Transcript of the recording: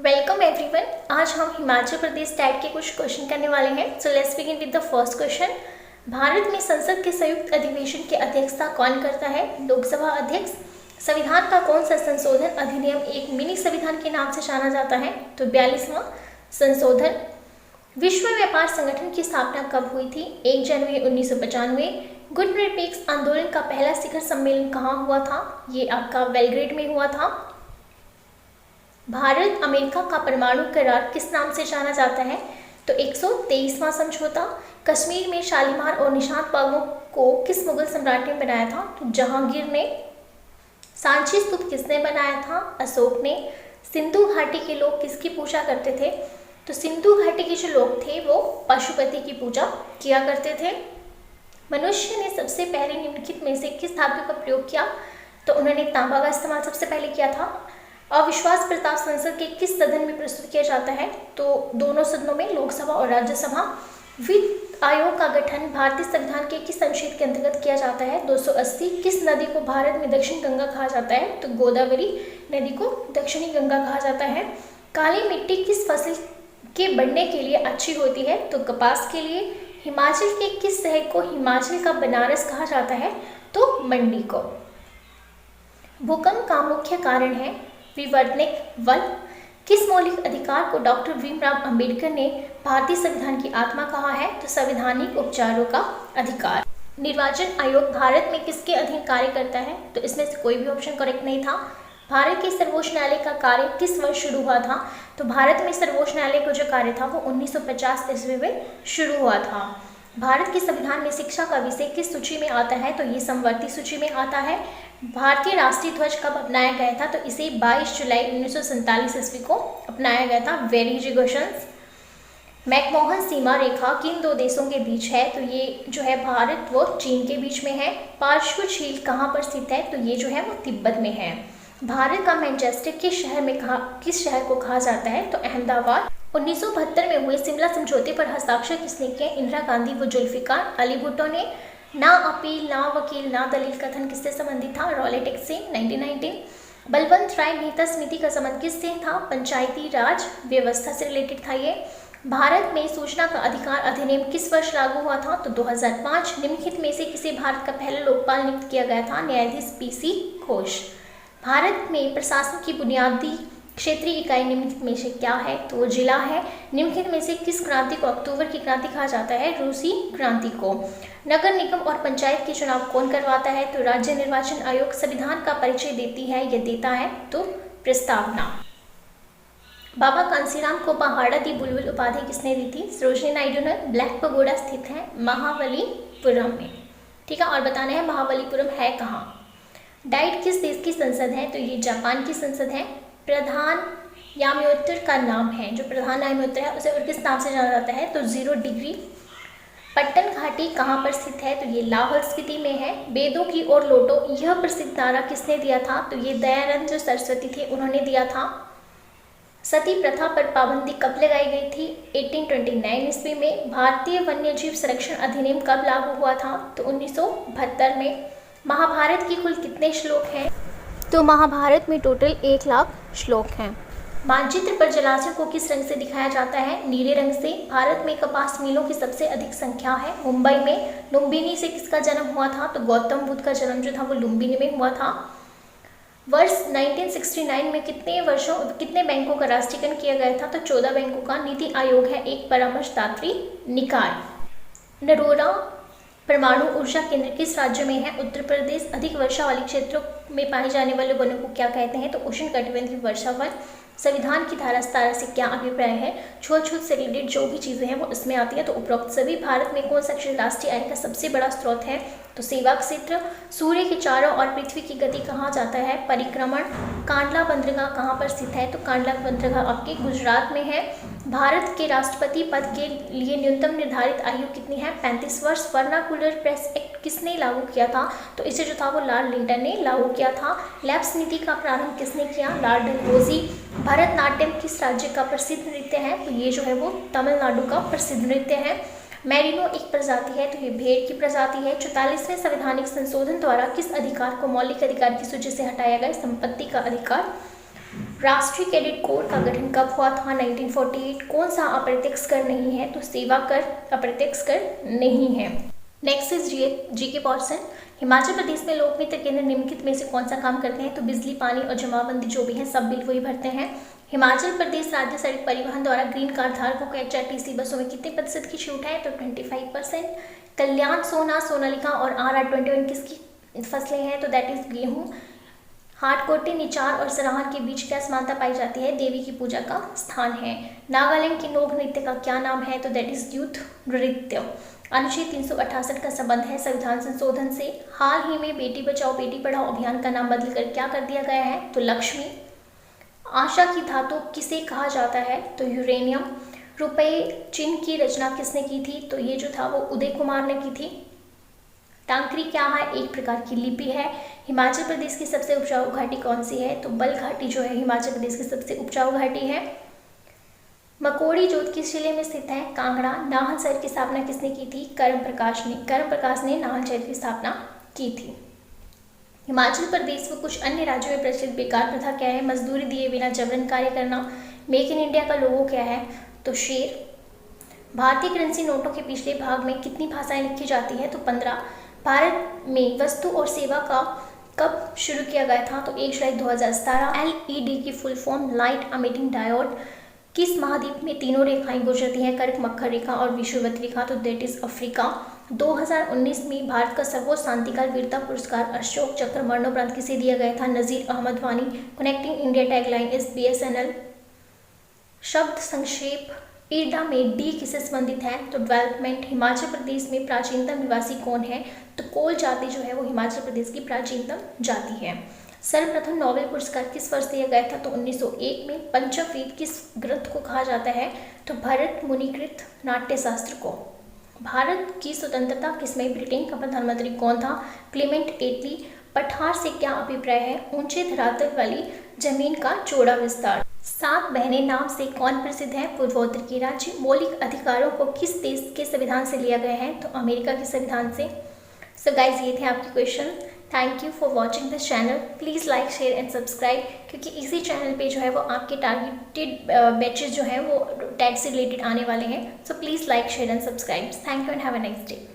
Welcome everyone. आज हम Himachal Pradesh TET के कुछ क्वेश्चन करने वाले हैं। So let's begin with the first question. Bharat में संसद के संयुक्त अधिवेशन की अध्यक्षता कौन करता है? लोकसभा अध्यक्ष। संविधान का कौन सा संशोधन अधिनियम एक मिनी संविधान के नाम से जाना जाता है? तो 42वां संशोधन। विश्व व्यापार संगठन की स्थापना कब हुई थी? 1 जनवरी 1995। गुटनिरपेक्ष आंदोलन का पहला शिखर सम्मेलन कहाँ हुआ था? ये आपका बेलग्रेड में हुआ था। भारत अमेरिका का परमाणु करार किस नाम से जाना जाता है? तो 123वां समझौता। कश्मीर में शालीमार और निशात बागों को किस मुगल सम्राट ने बनाया था? तो जहांगीर ने। सांची स्तूप किसने बनाया था? अशोक ने। सिंधु घाटी के लोग किसकी पूजा करते थे? तो सिंधु घाटी के जो लोग थे वो पशुपति की पूजा किया करते थे। मनुष्य ने सबसे पहले निम्नलिखित में से किस धातु का प्रयोग किया? तो उन्होंने तांबा का इस्तेमाल सबसे पहले किया था। अविश्वास प्रस्ताव संसद के किस सदन में प्रस्तुत किया जाता है? तो दोनों सदनों में, लोकसभा और राज्यसभा। वित्त आयोग का गठन भारतीय संविधान के किस अनुच्छेद के अंतर्गत किया जाता है? 280। किस नदी को भारत में दक्षिण गंगा कहा जाता है? तो गोदावरी नदी को दक्षिणी गंगा कहा जाता है। काली मिट्टी किस फसल के बढ़ने के लिए अच्छी होती है? तो कपास के लिए। हिमाचल के किस शहर को हिमाचल का बनारस कहा जाता है? तो मंडी को। भूकंप का मुख्य कारण है विवर्तनिक बल। किस मौलिक अधिकार को डॉक्टर भीमराव अंबेडकर ने भारतीय संविधान की आत्मा कहा है? तो संवैधानिक उपचारों का अधिकार। निर्वाचन आयोग भारत में किसके अधीन कार्य करता है? तो इसमें से कोई भी ऑप्शन करेक्ट नहीं था। भारत के सर्वोच्च न्यायालय का कार्य किस वर्ष शुरू हुआ था? तो भारत में सर्वोच्च न्यायालय का जो कार्य था वो 1950 ईस्वी में शुरू हुआ था। भारत के संविधान में शिक्षा का विषय किस सूची में आता है? तो ये समवर्ती सूची में आता है। भारतीय राष्ट्रीय ध्वज कब अपनाया गया था? तो इसे 22 जुलाई 1947 ईस्वी को अपनाया गया था। Very easy questions. मैकमोहन सीमा रेखा किन दो देशों के बीच है? तो ये जो है भारत व चीन के बीच में है। पार्श्व झील कहाँ पर स्थित है? तो ये जो है वो तिब्बत में है। भारत का मैनचेस्टर किस शहर को कहा जाता है? तो अहमदाबाद। 1972 में हुए शिमला समझौते पर हस्ताक्षर किसने किए? इंदिरा गांधी व जुल्फिकार अली भुट्टो ने। ना अपील, ना वकील, ना दलील कथन किससे संबंधित था? रॉलेट एक्ट से 1919। बलवंत राय मेहता समिति का संबंध किससे था? पंचायती राज व्यवस्था से रिलेटेड था ये। भारत में सूचना का अधिकार अधिनियम किस वर्ष लागू हुआ था? तो 2005। निम्नलिखित में से किसे भारत का पहला लोकपाल नियुक्त किया गया था? न्यायाधीश पीसी घोष। भारत में प्रशासन की बुनियादी क्षेत्रीय इकाई निम्नलिखित में से क्या है? तो वो जिला है। निम्नलिखित में से किस क्रांति को अक्टूबर की क्रांति कहा जाता है? रूसी क्रांति को। नगर निगम और पंचायत के चुनाव कौन करवाता है? तो राज्य निर्वाचन आयोग। संविधान का परिचय देती है या देता है? तो प्रस्तावना। बाबा कांसीराम को पहाड़ा दी बुलबुल उपाधि किसने दी थी? सरोजिनी नायडू ने। ब्लैक पगोडा स्थित है महाबलीपुरम में। ठीक है, और बताना है महाबलीपुरम है कहाँ। डाइट किस देश की संसद है? तो ये जापान की संसद है। प्रधान न्यायोत्तर का नाम है, जो प्रधान न्यायोत्तर है उसे और किस नाम से जाना जाता है? तो 0 डिग्री। पट्टन घाटी कहाँ पर स्थित है? तो ये लाहौल स्पीति में है। वेदों की ओर लौटो यह प्रसिद्ध नारा किसने दिया था? तो ये दयानंद जो सरस्वती थे उन्होंने दिया था। सती प्रथा पर पाबंदी कब लगाई गई थी? 1829 ईस्वी में। भारतीय वन्यजीव संरक्षण अधिनियम कब लागू हुआ था? तो 1972 में। महाभारत की कुल कितने श्लोक हैं? तो महाभारत में टोटल 1 लाख श्लोक हैं। मानचित्र पर जलाशय को किस रंग से दिखाया जाता है? नीले रंग से। भारत में कपास मिलों की सबसे अधिक संख्या है मुंबई में। लुम्बिनी से किसका जन्म हुआ था? तो गौतम बुद्ध का जन्म जो था वो लुम्बिनी में हुआ था। वर्ष 1969 में कितने बैंकों का राष्ट्रीयकरण किया गया था? तो 14 बैंकों का। नीति आयोग है एक परामर्शदात्री निकाय। नरोरा परमाणु ऊर्जा केंद्र किस राज्य में है? उत्तर प्रदेश। अधिक वर्षा वाले क्षेत्रों में पाए जाने वाले वनों को क्या कहते हैं? तो उष्णकटिबंधीय वर्षा वन। संविधान की धारा 17 से क्या अभिप्राय है? छुआछूत से रिलेटेड जो भी चीज़ें हैं वो इसमें आती है। तो उपरोक्त सभी। भारत में कौन सा क्षेत्र राष्ट्रीय आय का सबसे बड़ा स्रोत है? तो सेवा क्षेत्र। सूर्य के चारों ओर पृथ्वी की गति कहाँ जाता है? परिक्रमण। कांडला बंदरगाह कहाँ पर स्थित है? तो कांडला बंदरगाह आपके गुजरात में है। भारत के राष्ट्रपति पद के लिए न्यूनतम निर्धारित आयु कितनी है? 35 वर्ष। वर्नाकुलर प्रेस एक्ट किसने लागू किया था? तो इसे जो था वो लॉर्ड लिंटन ने लागू किया था। लैब्स नीति का प्रारंभ किसने किया? लॉर्ड डलहौजी। भरतनाट्यम किस राज्य का प्रसिद्ध नृत्य है? तो ये जो है वो तमिलनाडु का प्रसिद्ध नृत्य है। मेरिनो एक प्रजाति है, तो ये भेड़ की प्रजाति है। 44वें संवैधानिक संशोधन द्वारा किस अधिकार को मौलिक अधिकार की सूची से हटाया गया? संपत्ति का अधिकार। राष्ट्रीय कैडेट कोर का गठन कब हुआ था? 1948। कौन सा अप्रत्यक्ष कर नहीं है? तो सेवा कर अप्रत्यक्ष कर नहीं है। Next is GK portion. Himachal Pradesh में लोक मित्र केंद्र निम्नलिखित में से कौन सा काम करते हैं? तो बिजली, पानी और जमाबंदी जो भी है सब बिल वही भरते हैं। हिमाचल प्रदेश राज्य सड़क परिवहन द्वारा ग्रीन कार्ड धारकों को HRTC बसों में कितने प्रतिशत की छूट है? तो 25%। कल्याण, सोना, सोनालिका और RR21 किसकी फसलें हैं? तो दैट इज गेहूं। हाटकोटी, निचार और सराहन के बीच क्या समानता पाई जाती है? देवी की पूजा का स्थान है। नागालैंड के लोक नृत्य का क्या नाम है? तो दैट इज यूथ नृत्य। अनुच्छेद 368 का संबंध है संविधान संशोधन से। हाल ही में बेटी बचाओ बेटी पढ़ाओ अभियान का नाम बदलकर क्या कर दिया गया है? तो लक्ष्मी। आशा की धातु किसे कहा जाता है? तो यूरेनियम। रुपये चिन्ह की रचना किसने की थी? तो ये जो था वो उदय कुमार ने की थी। टांकरी क्या है? एक प्रकार की लिपि है। हिमाचल प्रदेश की सबसे उपजाऊ घाटी कौन सी है? तो बल घाटी जो है हिमाचल प्रदेश की सबसे उपजाऊ घाटी है। मकोड़ी जोत किस जिले में स्थित है? कांगड़ा। नाहन शहर की स्थापना किसने की थी? कर्म प्रकाश ने नाहन शहर की स्थापना की थी। हिमाचल प्रदेश व कुछ अन्य राज्यों में प्रचलित बेकार प्रथा क्या है? मजदूरी दिए बिना जबरन कार्य करना। मेक इन इंडिया का लोगो क्या है? तो शेर। भारतीय करेंसी नोटों के पिछले भाग में कितनी भाषाएं लिखी जाती है? तो 15। भारत में वस्तु और सेवा का कब शुरू किया गया था? तो 1 जुलाई 2017। LED की full form light emitting diode. किस महाद्वीप में तीनों रेखाएं गुजरती हैं? कर्क, मकर रेखा और विषुवत रेखा। तो दैट इज अफ्रीका। 2019 में भारत का सर्वोच्च शांतिकाल वीरता पुरस्कार अशोक चक्र मरणोपरांत किसे दिया गया था? नजीर अहमद वानी। Connecting India tagline is BSNL। शब्द संक्षेप। ईडा में डी किससे संबंधित है? तो डेवलपमेंट। हिमाचल प्रदेश में प्राचीनतम निवासी कौन है? तो कोल जाति जो है वो हिमाचल प्रदेश की प्राचीनतम जाति है। सर्वप्रथम नोबेल पुरस्कार किस वर्ष दिया गया था? तो 1901 में। पंचमवेद किस ग्रंथ को कहा जाता है? तो भरत मुनिकृत नाट्यशास्त्र को। भारत की स्वतंत्रता किसमें? ब्रिटेन का प्रधानमंत्री कौन था? क्लेमेंट एटली। पठार से क्या अभिप्राय है? ऊंचे धरातल वाली जमीन का चौड़ा विस्तार। 7 बहनें नाम से कौन प्रसिद्ध है? पूर्वोत्तर के राज्य। मौलिक अधिकारों को किस देश के संविधान से लिया गया है? तो अमेरिका के संविधान से। सो गाइज ये थे आपके question. Thank you for watching this channel. Please like, share and subscribe, क्योंकि इसी चैनल पे जो है वो आपके टारगेटेड बैचेज जो हैं वो टैग से रिलेटेड आने वाले हैं। So please like, share and subscribe. Thank you and have a nice day.